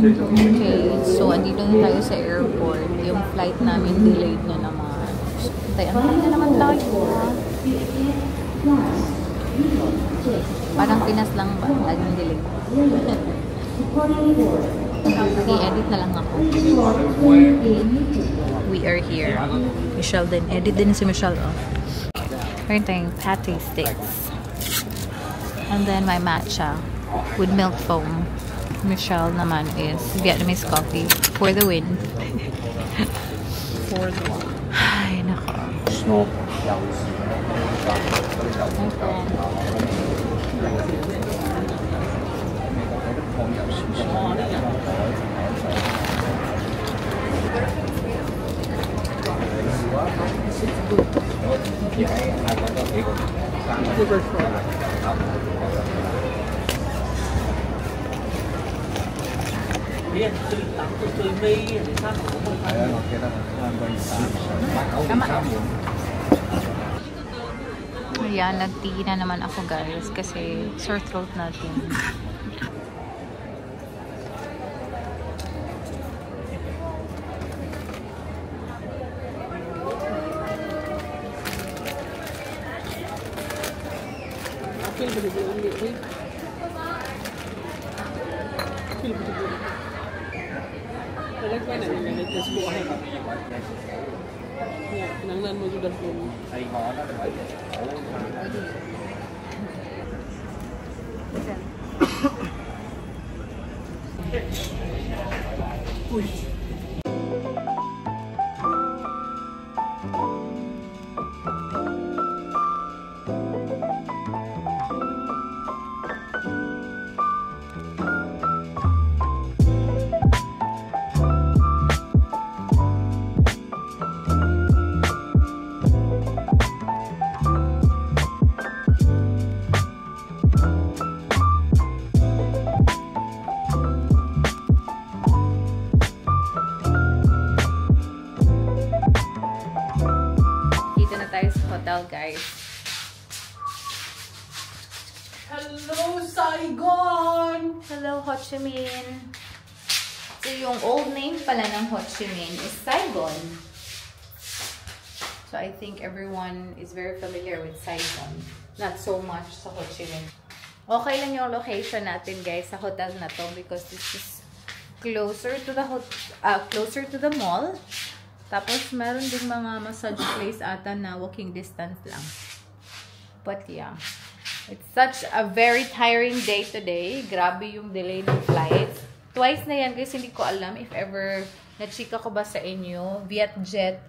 Okay, so andito na tayo sa airport. Yung flight namin delayed na naman. Antay na naman tayo. Parang Pinas lang ba? Laging delayed. I-edit na lang ako. We are here. Michelle din. Edit din si Michelle, oh. Meron tayong patty sticks. And then my matcha with milk foam. Michelle naman is Vietnamese coffee for the win. For the win. Ay, nako. Snow. Ayan, nag-tea na naman ako guys kasi sore throat natin. Nangnan mo sudah belum? Hotel, guys. Hello, Saigon! Hello, Ho Chi Minh. So, yung old name pala ng Ho Chi Minh is Saigon. So, I think everyone is very familiar with Saigon. Not so much sa Ho Chi Minh. Okay lang yung location natin, guys, sa hotel na to because this is closer to the mall. Tapos, meron din mga massage place ata na walking distance lang. But yeah, it's such a very tiring day today. Grabe yung delay ng flights. Twice na yan guys, hindi ko alam if ever na-chika ko ba sa inyo. Vietjet.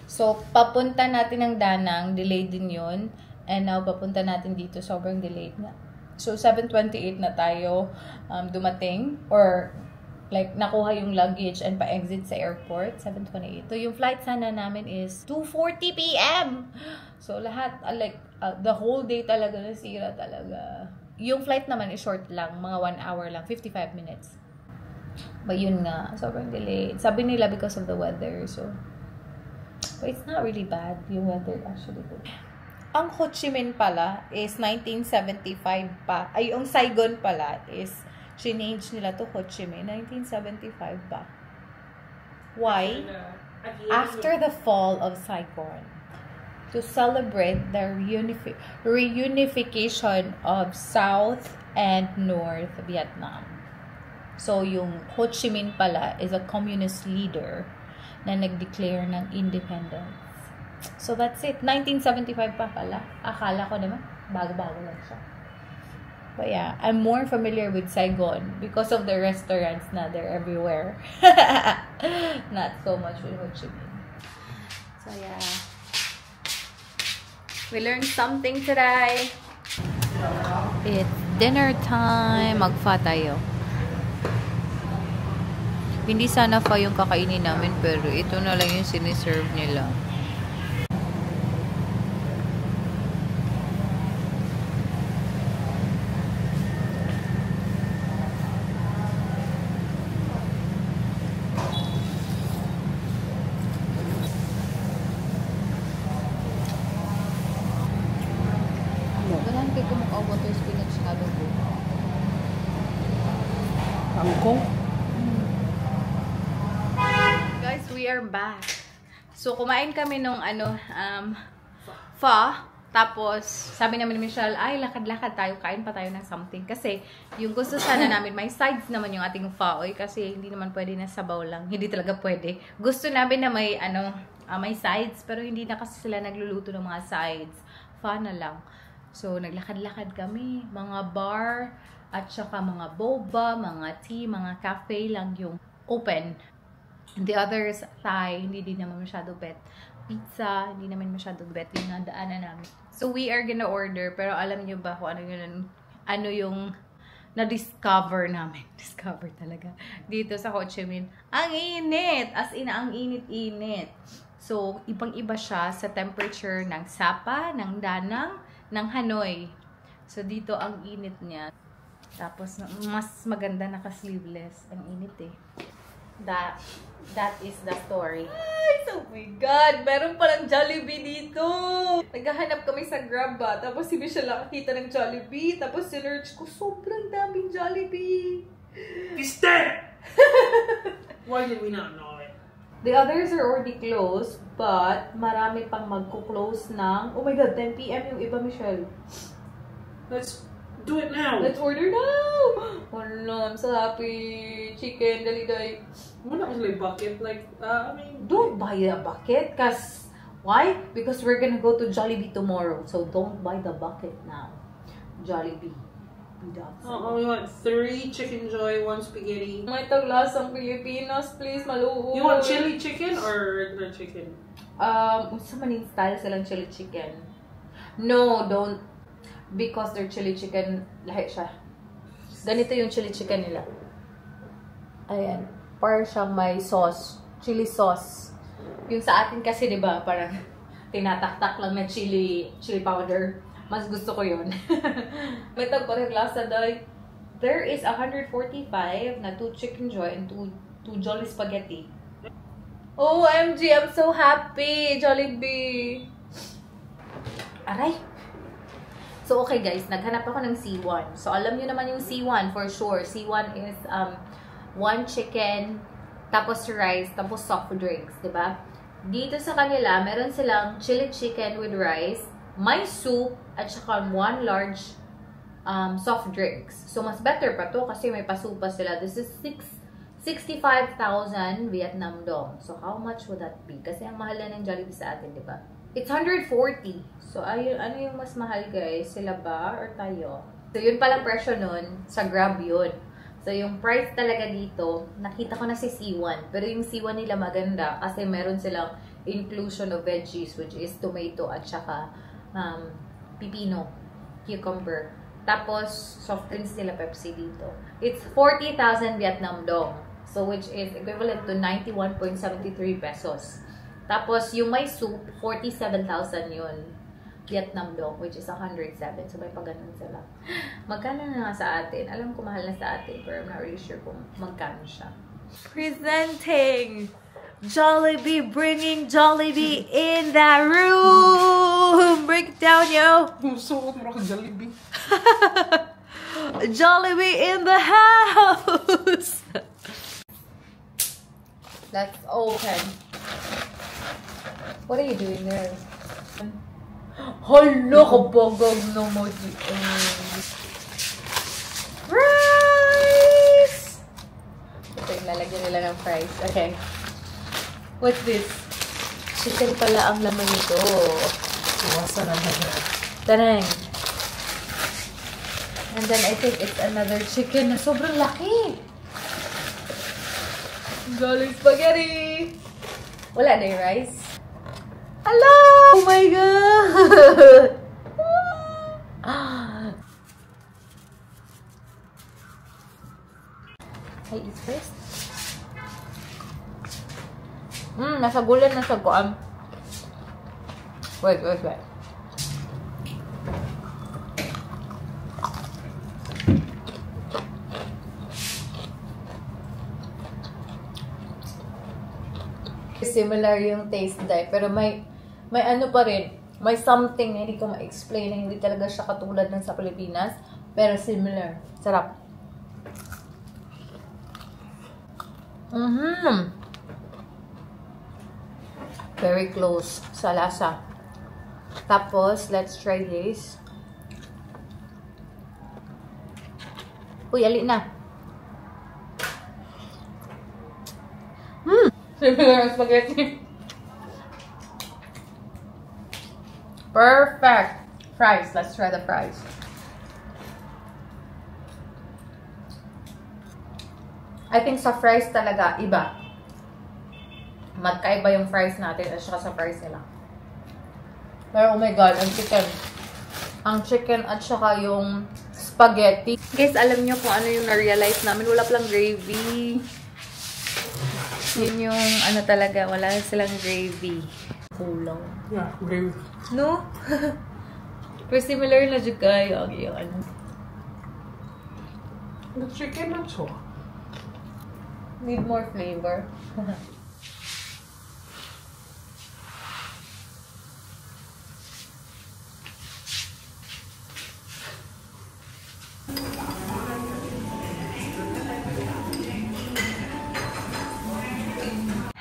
So, papunta natin ng Danang. Delayed din yun. And now, papunta natin dito. Sobrang delayed na. So, 7:28 na tayo dumating. Or like, nakuha yung luggage and pa-exit sa airport, 7:28. So, yung flight sana namin is 2:40 p.m. So, lahat, the whole day talaga nasira talaga. Yung flight naman is short lang, mga 1 hour lang, 55 minutes. But yun nga, sobrang delayed. Sabi nila because of the weather, so. But it's not really bad, yung weather actually good. Ang Ho Chi Minh pala is 1975 pa. Ay, yung Saigon pala is change nila to Ho Chi Minh, 1975 ba? Why? After the fall of Saigon, to celebrate the reunification of South and North Vietnam. So, yung Ho Chi Minh pala is a communist leader na nag-declare ng independence. So, that's it. 1975 pa pala. Akala ko naman, bago-bago lang siya. But yeah, I'm more familiar with Saigon because of the restaurants na they're everywhere. Not so much with Ho Chi Minh. So yeah. We learned something today. It's dinner time. Magfa tayo. Hindi sana pa yung kakainin namin pero ito na lang yung siniserve nila. Ganahan kayo kumakaw water spinach na doon. Kangkong? we're back. So, kumain kami nung pho. Tapos, sabi namin ni Michelle, ay, lakad-lakad tayo, kain pa tayo ng something. Kasi, yung gusto sana namin, may sides naman yung ating pho. Kasi, hindi naman pwede na sabaw lang. Hindi talaga pwede. Gusto namin na may, may sides, pero hindi na kasi sila nagluluto ng mga sides. Pho na lang. So, naglakad-lakad kami. Mga bar, at saka mga boba, mga tea, mga cafe lang yung open. The others, Thai, hindi din naman masyado bet. Pizza, hindi naman masyado bet yung nadaanan namin. So, we are gonna order, pero alam nyo ba kung ano yung na-discover namin. Discover talaga. Dito sa Ho Chi Minh. Ang init! As in, ang init-init. So, ibang-iba siya sa temperature ng Sapa, ng Danang, ng Hanoi. So, dito ang init niya. Tapos, mas maganda naka-sleeveless. Ang init eh. That is the story. Ay, oh my God! Meron palang Jollibee dito! Naghahanap kami sa Grab ba? Tapos si Michelle nakakita ng Jollibee. Tapos sinerch ko, sobrang daming Jollibee! Piste! Why did we not know it? The others are already closed, but marami pang magko-close ng, oh my God, 10 PM yung iba, Michelle. Let's do it now. Let's order now! Oh no, I'm so happy. Chicken, dali-dali. We're not really bucket. Like, I mean... Don't buy a bucket, cause why? Because we're gonna go to Jollibee tomorrow. So don't buy the bucket now. Jollibee. Oh, we want 3 Chicken Joy, 1 spaghetti. May taglasang Pilipinas, please, maluho. You want chili chicken or regular chicken? Sa maning style silang chili chicken. No, don't. Because their chili chicken, lahi siya. Ganito yung chili chicken nila. Ayan. Parang siyang may sauce. Chili sauce. Yung sa atin kasi, di ba, parang tinataktak lang na chili powder. Mas gusto ko yun. May tagparang lasa dahil there is 145 na 2 Chicken Joy and 2 Jolly Spaghetti. OMG, I'm so happy! Jollibee! Aray! So, okay guys, naghanap ako ng C1. So, alam nyo naman yung C1 for sure. C1 is 1 chicken, tapos rice, tapos soft drinks, diba? Dito sa kanila, meron silang chili chicken with rice, may soup, at saka 1 large soft drinks. So, mas better pa to kasi may pasupa sila. This is 65,000 Vietnam dong. So, how much would that be? Kasi ang mahal na ng Jollibee sa atin, diba? It's 140. So, ano yung mas mahal guys? Sila ba or tayo? So, yun palang presyo nun. Sa Grab yun. So, yung price talaga dito, nakita ko na si C1. Pero yung C1 nila maganda kasi meron silang inclusion of veggies, which is tomato at saka pipino, cucumber. Tapos, soft drinks nila Pepsi dito. It's 40,000 Vietnam dong. So, which is equivalent to 91.73 pesos. Tapos, yung may soup, 47,000 yun. Vietnam dong, which is 107. So, may pag-ganon sila. Magkano na nga sa atin? Alam ko mahal na sa atin, pero I'm not really sure kung magkano siya. Presenting Jollibee, bringing Jollibee in the room! Break it down, yo! Suot mo ka Jollibee. Jollibee in the house! Let's open. What are you doing there? Hala, kabagag naman dito. Rice! Ito yung lalagyan nila ng fries. Okay. What's this? Chicken pala ang laman nito. Iwasan na naman. Tanang. And then I think it's another chicken na sobrang laki. Galing spaghetti! Wala na yung rice. Hello! Oh my God! I eat first. Nasa gulan na sa kuan. Wait. Similar yung taste dye, pero may ano pa rin, may something na hindi ko ma-explain, na hindi talaga siya katulad ng sa Pilipinas, pero similar. Sarap. Very close sa lasa. Tapos, let's try this. Uy, ali na. Similar spaghetti. Perfect. Fries. Let's try the fries. I think sa fries talaga, iba. Magkaiba yung fries natin at saka sa fries nila. Pero oh my god, ang chicken. Ang chicken at saka yung spaghetti. Guys, alam nyo kung ano yung na-realize namin. Wala palang gravy. Yun yung ano talaga, wala silang gravy. Kulang. Yeah, gravy. No? Pero similar na juga yung ano. The chicken also. Need more flavor.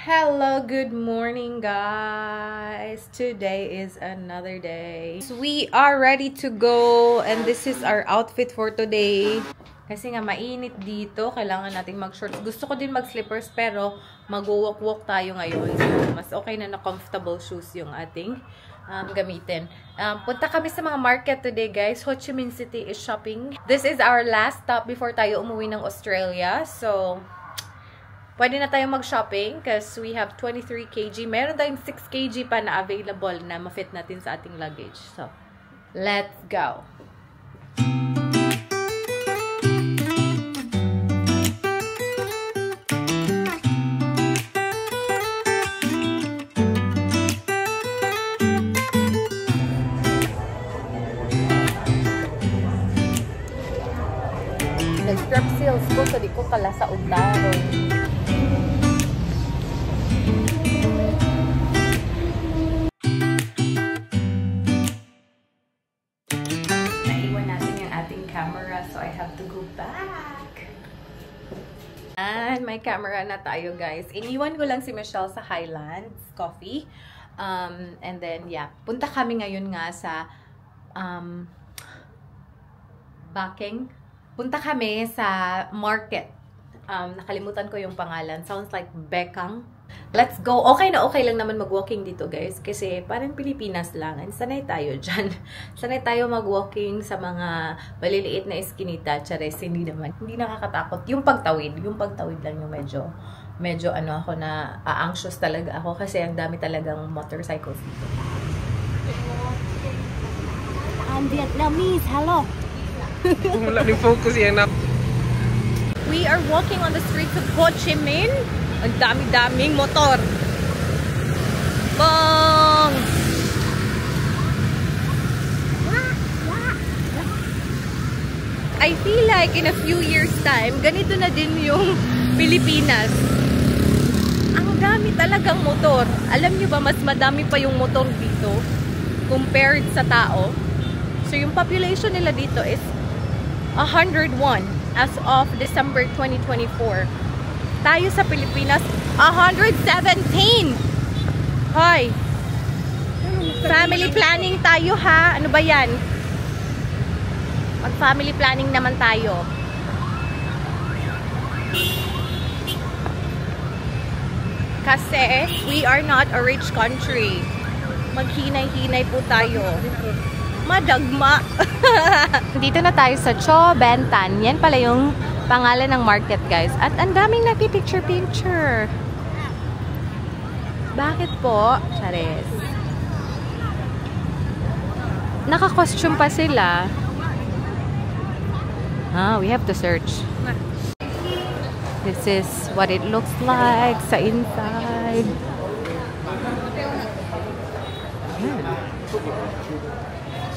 Hello, good morning guys. Today is another day. So we are ready to go and this is our outfit for today. Kasi nga mainit dito, kailangan nating mag-shorts. Gusto ko din mag-slippers pero mag-walk-walk tayo ngayon. So mas okay na comfortable shoes yung ating gamitin. Punta kami sa mga market today guys. Ho Chi Minh City is shopping. This is our last stop before tayo umuwi ng Australia. So pwede na tayo mag-shopping because we have 23 kg. Meron tayong 6 kg pa na available na ma-fit natin sa ating luggage. So, let's go! Nag-strap sales ko sa di ko kala sa Udaro. So I have to go back. And may camera na tayo guys. Iniwan ko lang si Michelle sa Highlands Coffee. And then yeah, punta kami ngayon nga sa Backing. Punta kami sa market. Nakalimutan ko yung pangalan. Sounds like Bekang. Let's go. Okay na okay lang naman mag-walking dito guys. Kasi parang Pilipinas lang. And sanay tayo dyan. Sanay tayo mag-walking sa mga maliliit na eskinita. Chares, hindi naman. Hindi nakakatakot. Yung pagtawid. Yung pagtawid lang yung medyo ano ako na anxious talaga ako. Kasi ang dami talagang motorcycles dito. I'm Vietnamese. Hello. Wala ni focus yan na. We are walking on the streets of Ho Chi Minh. Ang dami-daming motor. Bong! I feel like in a few years time, ganito na din yung Pilipinas. Ang dami talagang motor. Alam nyo ba, mas madami pa yung motor dito compared sa tao. So yung population nila dito is 101 as of December 2024. Tayo sa Pilipinas, 117! Hoy! Family planning tayo ha? Ano ba yan? Mag-family planning naman tayo. Kasi, we are not a rich country. Maghinay-hinay po tayo. Madagma! Dito na tayo sa Cho Bentan. Yan pala yung pangalan ng market guys. At ang daming nagpipicture-picture. Bakit po? Chares. Naka-costume pa sila. We have to search. This is what it looks like sa inside.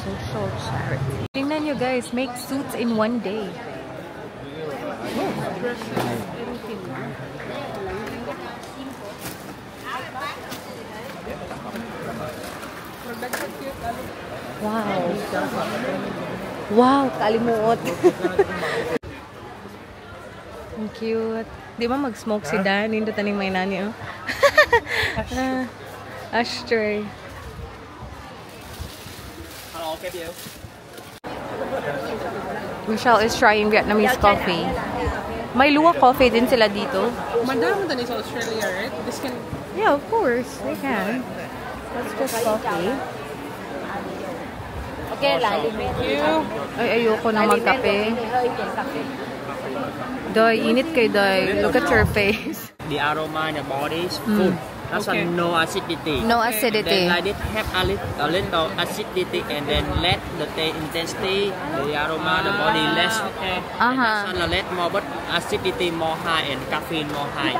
Social charity. Tingnan nyo guys, make suits in one day. Wow. Wow, kalimuot. Ang cute. Di ba mag-smoke si Dan? Hindi taning may nani, oh. Ashtray. Hello, okay, you. Michelle is trying Vietnamese coffee. May luwak coffee din sila dito. Madam, then it's Australia, right? This can... Yeah, of course. They can. That's just coffee. Okay, lalim. Thank you. Ay, ayoko na magkape. Day, init kay Day. Look at your face. The aroma in the body is full. That's Okay. a no acidity. No Then acidity. like it have a little acidity and then let the taste intensity, the aroma, the body less. Okay. And this one let more, but acidity more high and caffeine more high.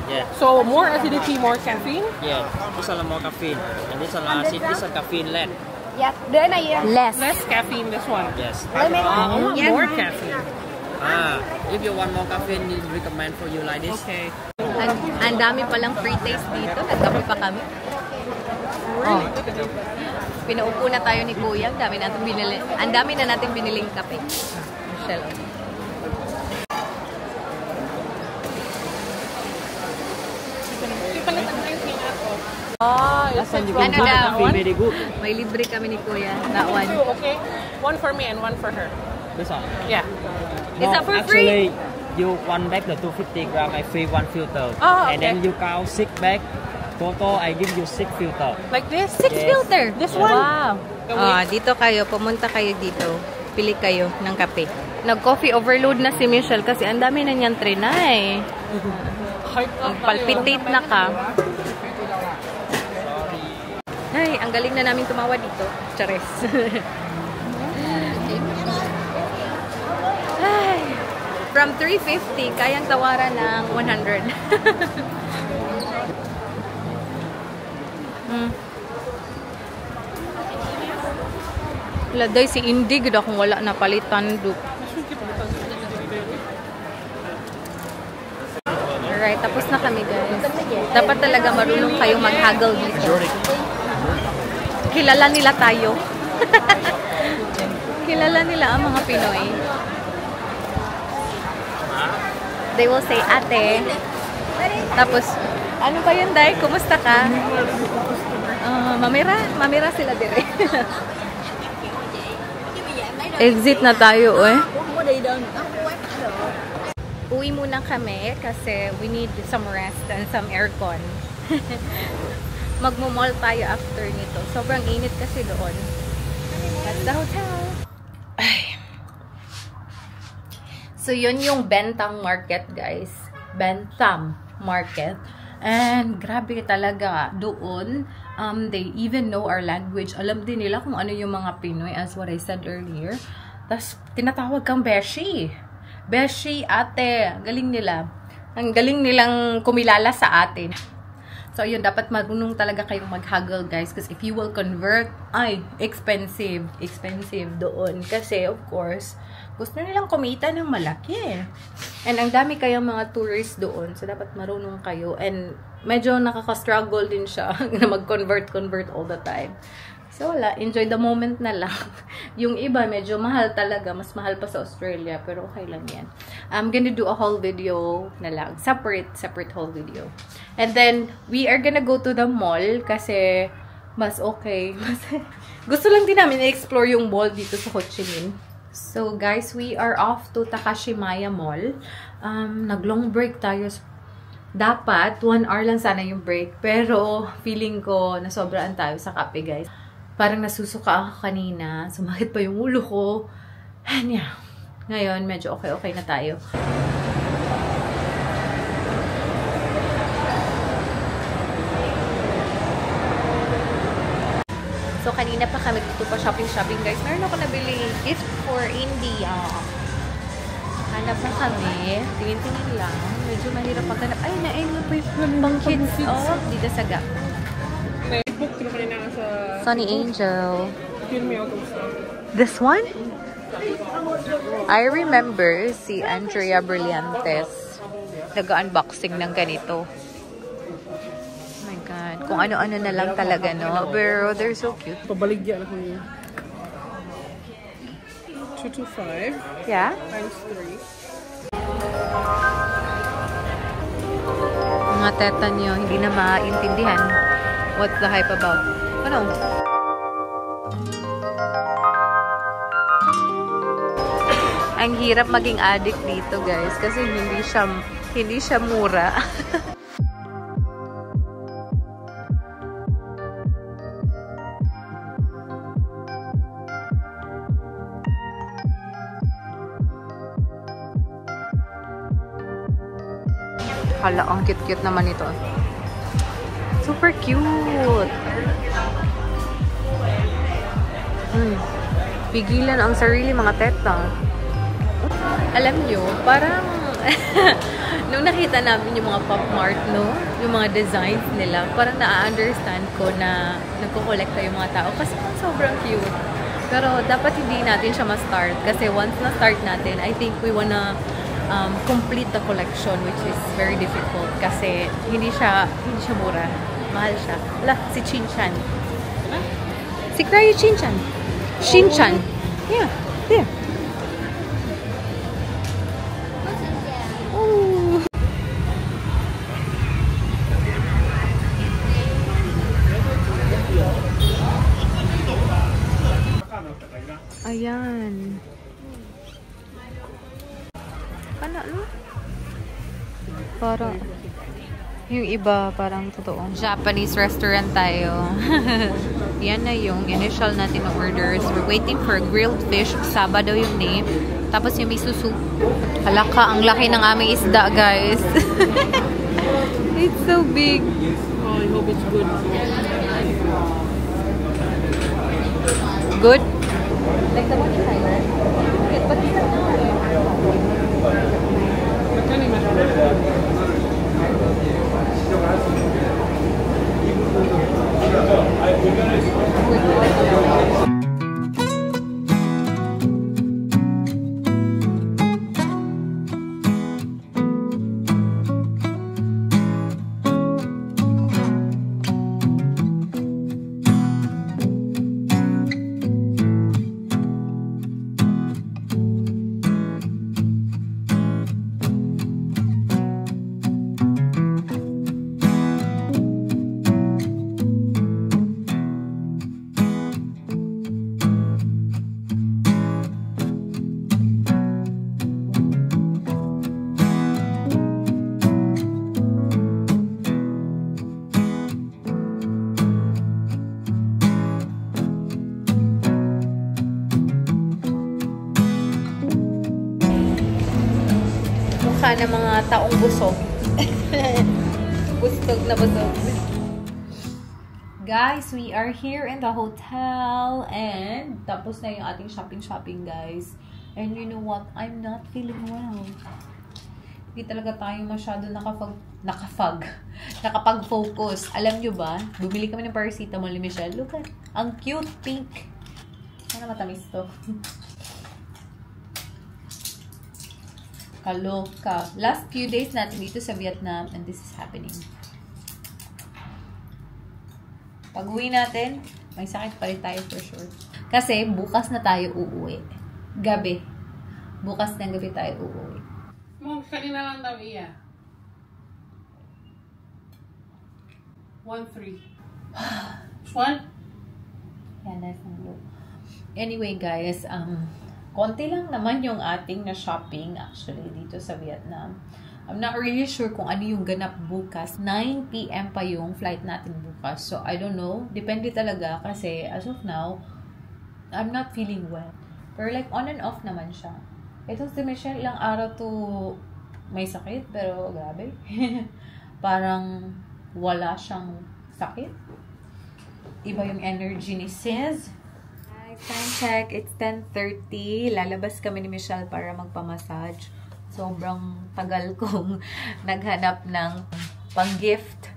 Yeah, So, more acidity, more caffeine? yeah. This one more caffeine, and this one acid. This one caffeine less. Dạ, đứa này Less. Less caffeine, this one. Yes. I want more caffeine. If you want more caffeine, we recommend for you like this. Okay. Ang dami palang free taste dito. Nagkape pa kami. Oh. Pinaupo na tayo ni Kuya. Ang dami natin binili. Ang dami na natin biniling kape. Michelle. Ah, That's one you Ano can daw? coffee very good. May libre kami ni Kuya. That one. Two, okay? One for me and one for her. This one. Yeah. Is that for free? Actually, you one bag the 250 gram, I free one filter. Oh, And okay. then you count 6 bag. Total, I give you 6 filter. Like this? 6 Yes. filter. This one? Wow. Can Ah, dito kayo. Pumunta kayo dito. Pili kayo ng kape. Nag-coffee overload na si Michelle kasi ang dami na niyang trinay. Hype up tayo. Palpitate na ka. Ay, ang galing na namin tumawa dito. Chares. Ay, from 350, kayang tawaran ng 100. Laday si Indy, gud akong wala na palitan. Alright, tapos na kami guys. Dapat talaga marunong kayo mag-haggle dito. Kilala nila tayo. Kilala nila ang mga Pinoy. They will say, ate. Tapos, ano ba yun, Day? Kumusta ka? Mamira sila dire. Exit na tayo, eh. Uwi muna kami kasi we need some rest and some aircon. Magmo-mall tayo after nito. Sobrang init kasi doon. That's the hotel. Ay. So, yun yung Bentang Market, guys. Bentang Market. And, grabe talaga. Doon, they even know our language. Alam din nila kung ano yung mga Pinoy, as what I said earlier. Tapos, tinatawag kang Beshi. Beshi, ate. Galing nila. Ang galing nilang kumilala sa atin. So, yun, dapat marunong talaga kayong mag-haggle, guys. Because if you will convert, ay, expensive. Expensive doon. Kasi, of course, gusto nilang kumita ng malaki. And ang dami kayong mga tourists doon. So, dapat marunong kayo. And medyo nakaka-struggle din siya na mag-convert all the time. So, wala. Enjoy the moment na lang. Yung iba, medyo mahal talaga. Mas mahal pa sa Australia. Pero okay lang yan. I'm gonna do a whole video na lang. Separate whole video. And then, we are gonna go to the mall kasi mas okay. Gusto lang din namin i-explore yung mall dito sa Ho Chi Minh. So, guys, we are off to Takashimaya Mall. Nag-long break tayo. Dapat, 1 hour lang sana yung break. Pero, feeling ko, nasobraan tayo sa kape, guys. Parang nasusuka ako kanina. Sumakit pa yung ulo ko. And yeah. Ngayon, medyo okay na tayo. So, kanina pa kami dito pa shopping, guys. Meron ako nabili gift for India. Hanap na kami. Tingin-tingin lang. Medyo mahirap maghanap. Ay, na-end pa yung pang kids. Oh, dito sa Gap. Sunny Angel. This one? I remember si Andrea Brillantes nag-unboxing ng ganito. Oh my God. Kung ano-ano na lang talaga, no? Pero they're so cute. Pabaligyan ako niya. 225 Yeah? times 3. Mga teta nyo, hindi na maintindihan. What's the hype about? Ano? Ang hirap maging addict dito, guys, kasi hindi siya mura. Hala, ang cute-cute naman ito. Super cute! Pigilan ang sarili, mga teta. Alam nyo, parang nung nakita namin yung mga Pop Mart, no? Yung mga designs nila, parang na-understand ko na nagko-collecta yung mga tao kasi sobrang cute. Pero dapat hindi natin siya ma-start kasi once na-start natin, I think we wanna complete the collection, which is very difficult kasi hindi siya mura. Mahal siya. Wala, si Shin-chan. Si Cryo Shin-chan. Shin-chan. Yeah, there. Oh. Ayan. No? Parang yung iba parang totoo. Japanese restaurant tayo. Yan na yung initial natin na orders. We're waiting for grilled fish. Saba daw yung name. Tapos yung miso soup. Halaka, ang laki ng aming isda, guys. It's so big. Oh, I hope it's good. Good? Like the one in Thailand? But these are not. Ng mga taong busog. Busog na busog. Guys, we are here in the hotel and tapos na yung ating shopping, guys. And you know what? I'm not feeling well. Hindi talaga tayo masyado nakapag-focus. Alam nyo ba? Bumili kami ng paracetamol ni Michelle. Look at, ang cute pink. Sana matamis to. Kaloka. Last few days natin dito sa Vietnam and this is happening. Pag uwi natin, may sakit pa rin tayo for sure. Kasi bukas na tayo uuwi. Gabi. Bukas ng gabi tayo uuwi. Mom, kanina lang daw iya. 1-3. What? Yan, nice and low. Anyway, guys, konti lang naman yung ating na shopping actually dito sa Vietnam. I'm not really sure kung ano yung ganap bukas. 9 PM pa yung flight natin bukas. So, I don't know. Depende talaga kasi as of now, I'm not feeling well. Pero like on and off naman siya. Itong si Michelle, ilang araw to may sakit pero grabe. Parang wala siyang sakit. Iba yung energy ni Sis. Time check, it's 10:30. Lalabas kami ni Michelle para magpamassage. Sobrang tagal kong naghanap ng pang-gift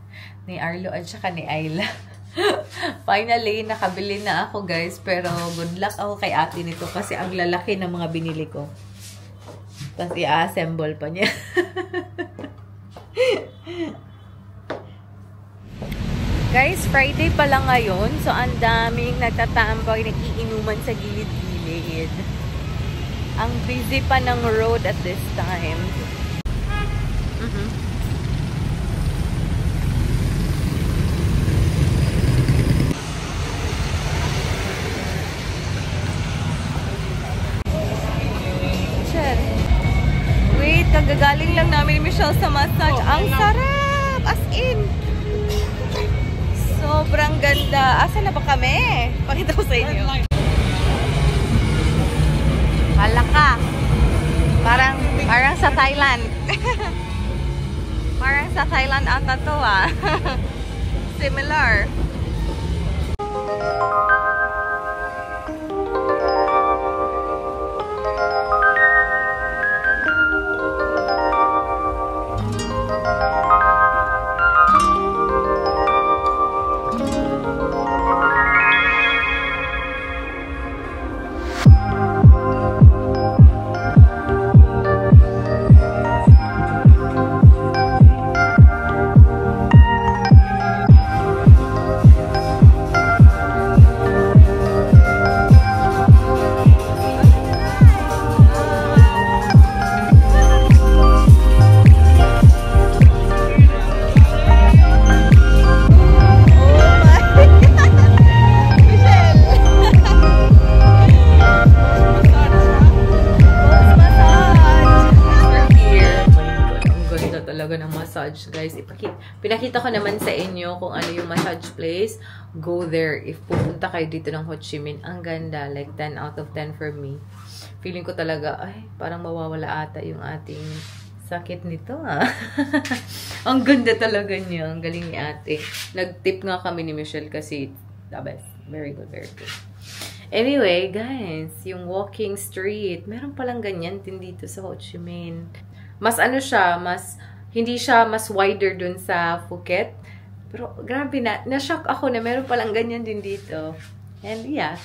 ni Arlo at saka ni Ayla. Finally, nakabili na ako, guys. Pero good luck ako kay ate nito kasi ang lalaki ng mga binili ko. Tapos i-assemble pa niya. Guys, Friday pa lang ngayon. So, ang daming nagtatambay, nagiinuman sa gilid-gilid. Ang busy pa ng road at this time. ganda. Asa na ba kami? Pakita ko sa inyo. Hala ka. Parang sa Thailand. Parang sa Thailand ata to ah. Similar. Guys, pinakita ko naman sa inyo kung ano yung massage place. Go there if pupunta kayo dito ng Ho Chi Minh. Ang ganda, like 10 out of 10 for me. Feeling ko talaga, ay, parang mawawala ata yung ating sakit nito ah. Ang ganda talaga niya. Ang galing ni ate. Nag-tip nga kami ni Michelle kasi the best. Very good, very good. Anyway, guys, yung walking street, meron palang ganyan din dito sa Ho Chi Minh. Mas ano siya, hindi siya mas wider dun sa Phuket. Pero grabe na-shock ako na meron palang ganyan din dito. And yeah,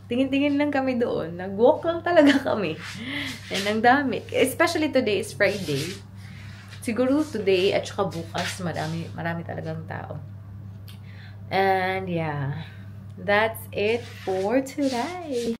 tingin-tingin lang kami doon. Nag-walk lang talaga kami. And ang dami. Especially today is Friday. Siguro today at saka bukas marami talagang tao. And yeah, that's it for today.